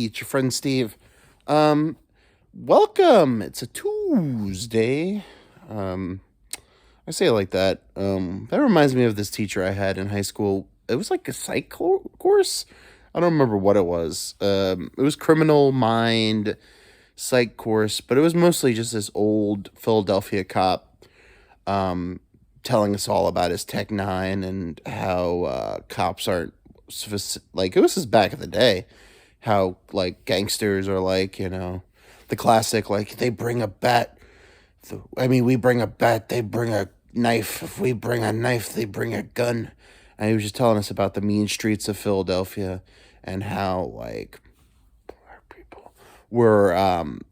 it's your friend Steve. Um, Welcome. It's a Tuesday. Um, I say it like that. That reminds me of this teacher I had in high school. It was like a course. I don't remember what it was. It was criminal mind psych course, but it was mostly just this old Philadelphia cop um, telling us all about his Tech Nine and how cops aren't like it was just back in the day. How like gangsters are like the classic like they bring a bat. I mean, we bring a bat, they bring a knife. If we bring a knife, they bring a gun. And he was just telling us about the mean streets of Philadelphia and how like poor people were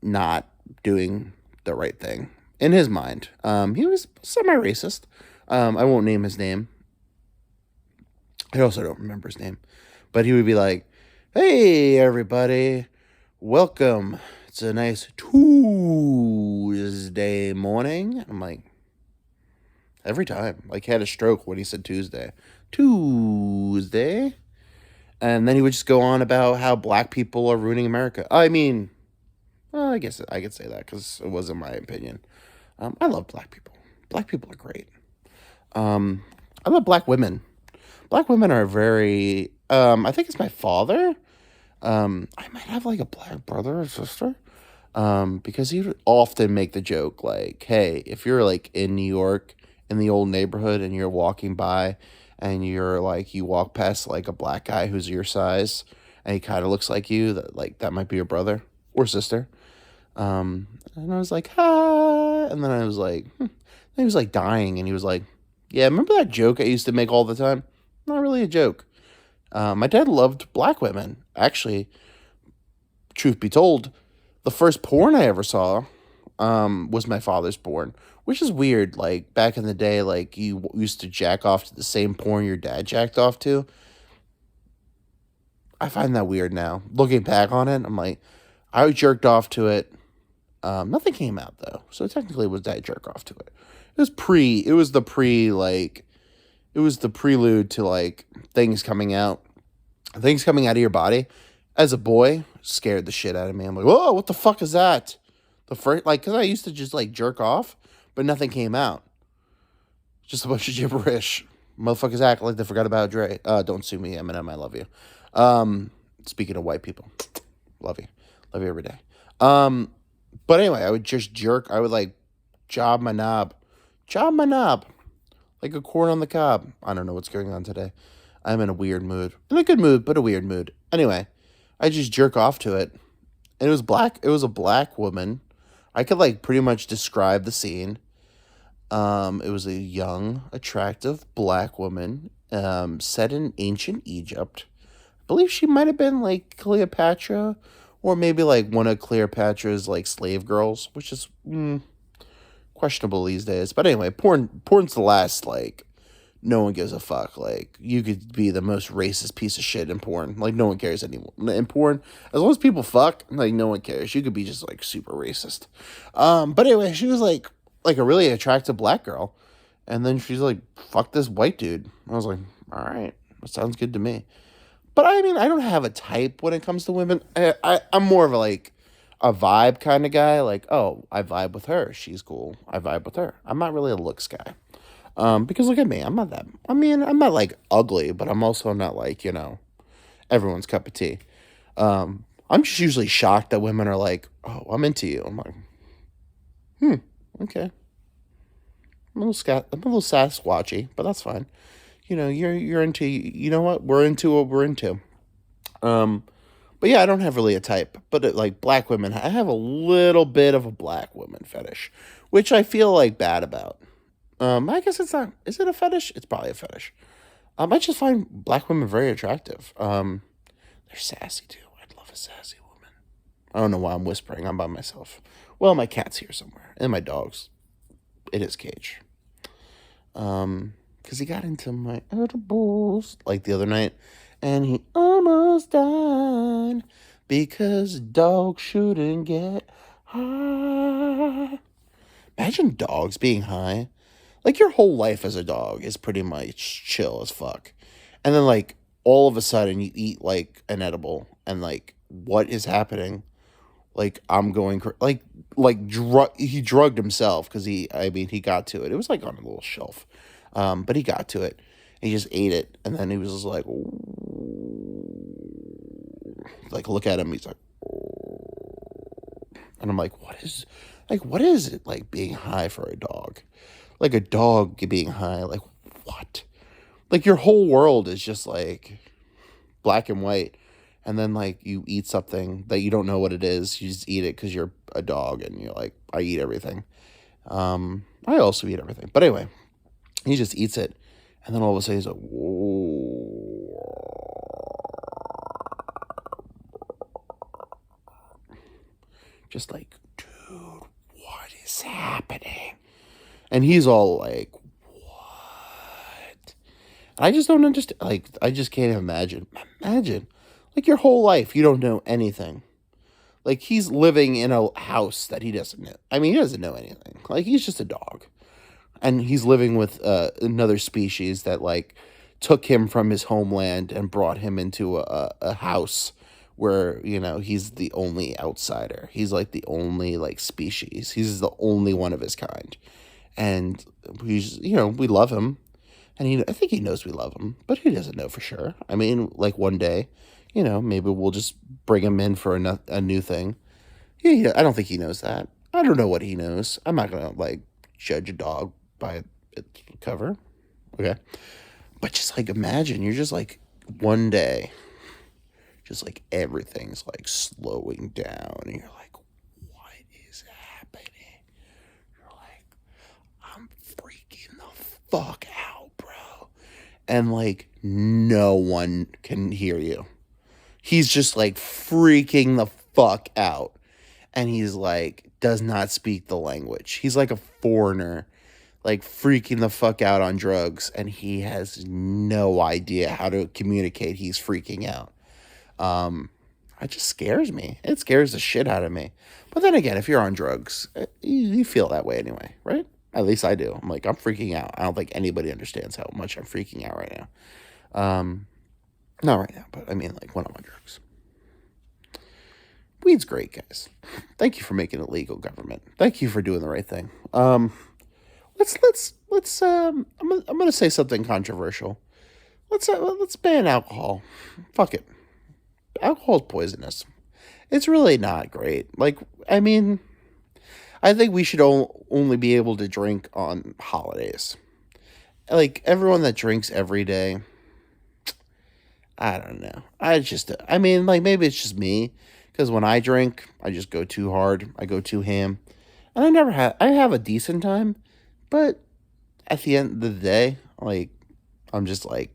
not doing the right thing in his mind. He was semi-racist. I won't name his name. I also don't remember his name, but he would be like, "Hey, everybody, welcome. It's a nice Tuesday morning." I'm like, every time, like, he had a stroke when he said Tuesday. Tuesday. And then he would just go on about how black people are ruining America. I mean, well, I guess I could say that because it wasn't my opinion. I love black people. Black people are great. Um, I love black women. Black women are very. I think it's my father. I might have like a black brother or sister. Because he would often make the joke like, "Hey, if you're like in New York in the old neighborhood and you're walking by, and you're like you walk past like a black guy who's your size, and he kind of looks like you, that might be your brother or sister." And I was like, "Hi," and then I was like, He was like dying, and he was like, "Yeah, remember that joke I used to make all the time? Not really a joke." My dad loved black women. Actually, truth be told, the first porn I ever saw was my father's porn, which is weird. Like, back in the day, like, you used to jack off to the same porn your dad jacked off to. I find that weird now. Looking back on it, I'm like, I jerked off to it. Nothing came out, though, so technically it was dad jerk off to it. It was the prelude to, like, things coming out. Things coming out of your body. As a boy, scared the shit out of me. I'm like, whoa, what the fuck is that? The first, like, because I used to just, like, jerk off, but nothing came out. Just a bunch of gibberish. Motherfuckers act like they forgot about Dre. Don't sue me, Eminem, I love you. Speaking of white people, love you. Love you every day. But anyway, I would just jerk. I would, like, job my knob. Job my knob. Like a corn on the cob. I don't know what's going on today. I'm in a weird mood. In a good mood, but a weird mood. Anyway, I just jerk off to it. And it was black. It was a black woman. I could like pretty much describe the scene. It was a young, attractive black woman, set in ancient Egypt. I believe she might have been like Cleopatra, or maybe like one of Cleopatra's like slave girls, which is questionable these days. But anyway, porn's the last like no one gives a fuck. Like, you could be the most racist piece of shit in porn. Like, no one cares anymore. In porn, as long as people fuck, like, no one cares. You could be just, like, super racist. But anyway, she was, like a really attractive black girl. And then she's like, fuck this white dude. I was like, all right, that sounds good to me. But, I mean, I don't have a type when it comes to women. I'm more of a vibe kind of guy. Like, oh, I vibe with her. She's cool. I vibe with her. I'm not really a looks guy. Because look at me, I'm not like ugly, but I'm also not like, everyone's cup of tea. I'm just usually shocked that women are like, "Oh, I'm into you." I'm like, okay. I'm a little Sasquatchy, but that's fine. You're into, you know what? We're into what we're into. Um, but yeah, I don't have really a type, but like black women, I have a little bit of a black woman fetish, which I feel like bad about. I guess it's not. Is it a fetish? It's probably a fetish. I just find black women very attractive. They're sassy too. I'd love a sassy woman. I don't know why I'm whispering. I'm by myself. Well, my cat's here somewhere, and my dog's in his cage. Because he got into my edibles like the other night, and he almost died because dogs shouldn't get high. Imagine dogs being high. Like, your whole life as a dog is pretty much chill as fuck. And then, like, all of a sudden you eat, like, an edible and, like, what is happening? Like, I'm going he drugged himself because he got to it. It was like on a little shelf, but he got to it. And he just ate it, and then he was just like look at him. He's like, and I'm like, what is it like being high for a dog? Like a dog being high, like what? Like your whole world is just like black and white, and then like you eat something that you don't know what it is. You just eat it because you're a dog, and you're like, I eat everything. I also eat everything, but anyway, he just eats it, and then all of a sudden he's like, whoa. Just like, dude, what is happening? And he's all like, what? And I just don't understand. Like, I just can't imagine. Imagine, like, your whole life, you don't know anything. Like, he's living in a house that he doesn't know. I mean, he doesn't know anything. Like, he's just a dog. And he's living with another species that, like, took him from his homeland and brought him into a house where, he's the only outsider. He's, like, the only, like, species. He's the only one of his kind. And we love him. And I think he knows we love him, but he doesn't know for sure. I mean, like one day, maybe we'll just bring him in for a new thing. Yeah, I don't think he knows that. I don't know what he knows. I'm not going to, like, judge a dog by its cover. Okay. But just, like, imagine you're just, like, one day, just, like, everything's, like, slowing down. And you're like, what is happening? You're like, I'm freaking the fuck out, bro. And, like, no one can hear you. He's just, like, freaking the fuck out. And he's, like, does not speak the language. He's like a foreigner, like, freaking the fuck out on drugs. And he has no idea how to communicate. He's freaking out. It just scares me. It scares the shit out of me. But then again, if you're on drugs, you feel that way anyway, right? At least I do. I'm like, I'm freaking out. I don't think anybody understands how much I'm freaking out right now. Not right now, but I mean, like, when I'm on drugs. Weed's great, guys. Thank you for making it legal, government. Thank you for doing the right thing. Let's I'm gonna say something controversial. Let's ban alcohol. Fuck it. Alcohol is poisonous. It's really not great. Like, I mean, I think we should only be able to drink on holidays. Like, everyone that drinks every day, I don't know. I mean, like, maybe it's just me. Because when I drink, I just go too hard. I go too ham. And I have a decent time. But at the end of the day, like, I'm just like,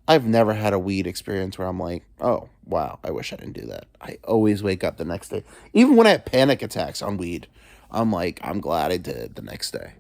I've never had a weed experience where I'm like, oh, wow, I wish I didn't do that. I always wake up the next day. Even when I have panic attacks on weed, I'm like, I'm glad I did it the next day.